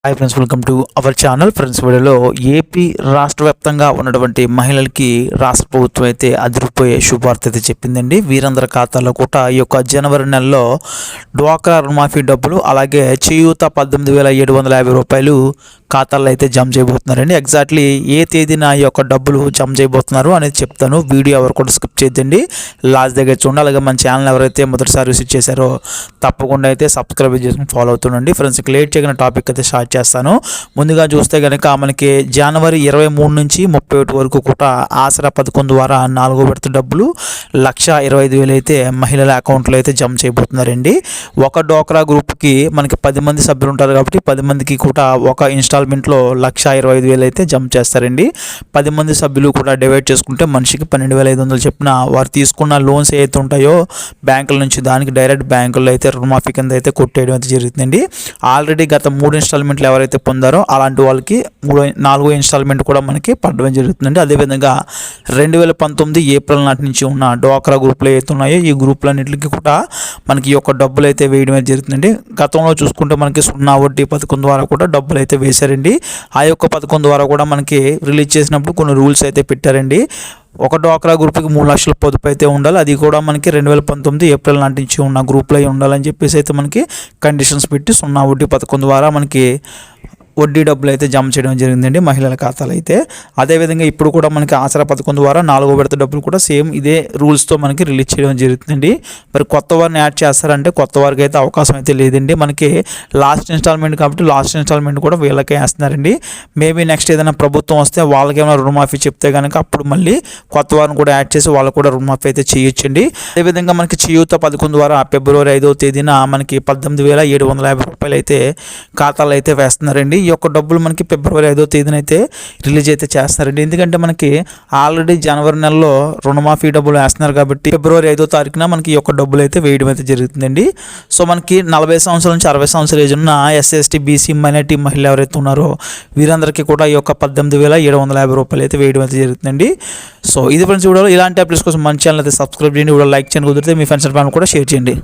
Hi friends, welcome to our channel. Friends, వీడియోలో AP రాష్ట్ర వ్యాప్తంగా ఉన్నటువంటి మహిళలకి రాష్ట్ర ప్రభుత్వం అయితే అదిరిపోయే శుభార్త అయితే చెప్పిందండి. వీరందరి ఖాతాలో కూడా ఈ యొక్క జనవరి నెలలో డ్వాక్రా రుణమాఫీ డబ్బులు, అలాగే చేయూత 18,750 రూపాయలు ఖాతాల్లో అయితే జమ చేయబోతున్నారండి. ఎగ్జాక్ట్లీ ఏ తేదీన ఈ యొక్క డబ్బులు జమ చేయబోతున్నారు అనేది చెప్తాను. వీడియో ఎవరు కూడా స్కిప్ చేయొద్దండి, లాస్ట్ దగ్గర చూడండి. అలాగే మన ఛానల్ ఎవరైతే మొదటిసారి విజిట్ చేశారో తప్పకుండా అయితే సబ్స్క్రైబ్ చేసుకుని ఫాలో అవుతుండండి. ఫ్రెండ్స్, లేట్ చేయకుండా టాపిక్ అయితే స్టార్ట్ చేస్తాను. ముందుగా చూస్తే కనుక మనకి జనవరి 23 నుంచి 31 వరకు కూడా ఆసరా పథకం ద్వారా 4వ విడత డబ్బులు 1,25,000 అయితే మహిళల అకౌంట్లో అయితే జమ చేయబోతున్నారండి. ఒక డోక్రా గ్రూప్కి మనకి 10 మంది సభ్యులు ఉంటారు కాబట్టి 10 మందికి కూడా ఒక ఇన్స్టాల్మెంట్లో 1,25,000 అయితే జమ చేస్తారండి. 10 మంది సభ్యులు కూడా డివైడ్ చేసుకుంటే మనిషికి 12,500 చెప్పిన వారు తీసుకున్న లోన్స్ ఏవైతే ఉంటాయో బ్యాంకుల నుంచి దానికి డైరెక్ట్ బ్యాంకుల్లో అయితే రుణమాఫీ కింద అయితే కొట్టేయడం అయితే జరుగుతుందండి. ఆల్రెడీ గత 3 ఇన్స్టాల్మెంట్లు ఎవరైతే పొందారో అలాంటి వాళ్ళకి 4వ ఇన్స్టాల్మెంట్ కూడా మనకి పడడం జరుగుతుందండి. అదేవిధంగా 2019 ఏప్రిల్ నాటి నుంచి ఉన్న డ్వాక్రా గ్రూపులు ఏవైతే ఉన్నాయో ఈ గ్రూపులన్నింటికి కూడా మనకి ఈ యొక్క డబ్బులు అయితే వేయడం అయితే జరుగుతుందండి. గతంలో చూసుకుంటే మనకి 0 వడ్డీ పథకం ద్వారా కూడా డబ్బులు అయితే వేశారండి. ఆ యొక్క పథకం ద్వారా కూడా మనకి రిలీజ్ చేసినప్పుడు కొన్ని రూల్స్ అయితే పెట్టారండి. ఒక డ్వాక్రా గ్రూప్కి 3 లక్షల పొదుపు అయితే ఉండాలి. అది కూడా మనకి 2019 ఏప్రిల్ నాటి నుంచి ఉన్న గ్రూప్లో ఉండాలని చెప్పేసి అయితే మనకి కండిషన్స్ పెట్టి 0 వడ్డీ పథకం ద్వారా మనకి వడ్డీ డబ్బులు అయితే జమ చేయడం జరిగిందండి మహిళల ఖాతాలు అయితే. అదేవిధంగా ఇప్పుడు కూడా మనకి ఆసరా పథకం ద్వారా 4వ విడత డబ్బులు కూడా సేమ్ ఇదే రూల్స్తో మనకి రిలీజ్ చేయడం జరుగుతుందండి. మరి కొత్త వారిని యాడ్ చేస్తారంటే కొత్త వారికి అయితే అవకాశం అయితే లేదండి. మనకి లాస్ట్ ఇన్స్టాల్మెంట్ కాబట్టి లాస్ట్ ఇన్స్టాల్మెంట్ కూడా వీళ్ళకే వేస్తున్నారండి. మేబీ నెక్స్ట్ ఏదైనా ప్రభుత్వం వస్తే వాళ్ళకి ఏమైనా రుణమాఫీ చెప్తే కనుక అప్పుడు మళ్ళీ కొత్త వారిని కూడా యాడ్ చేసి వాళ్ళు కూడా రుణమాఫీ అయితే చేయొచ్చండి. అదేవిధంగా మనకి చేయూత పథకం ద్వారా ఫిబ్రవరి 5వ తేదీన మనకి 18,750 రూపాయలు అయితే ఖాతాలు అయితే వేస్తున్నారండి. ఈ యొక్క డబ్బులు మనకి ఫిబ్రవరి 5వ తేదీన అయితే రిలీజ్ అయితే చేస్తారండి. ఎందుకంటే మనకి ఆల్రెడీ జనవరి నెలలో రుణమాఫీ డబ్బులు వేస్తున్నారు కాబట్టి ఫిబ్రవరి 5వ తారీఖున మనకి ఈ యొక్క డబ్బులు అయితే వేయడం అయితే జరుగుతుందండి. సో మనకి 40 సంవత్సరాల నుంచి 60 సంవత్సరాల ఏజ్ ఉన్న SC/ST BC మైనారిటీ మహిళలు ఎవరైతే ఉన్నారో వీరందరికీ కూడా ఈ యొక్క 18,750 రూపాయలు అయితే వేయడం అయితే జరుగుతుందండి. సో ఇది ఫ్రెండ్స్, వీడియోలో ఇలాంటి అప్డేట్స్ కోసం మన ఛానల్ అయితే సబ్స్క్రైబ్ చేయండి. వీడియో లైక్ చేయండి, కుదిరితే మీ ఫ్రెండ్స్ అండ్ ఫ్యామిలీ కూడా షేర్ చేయండి.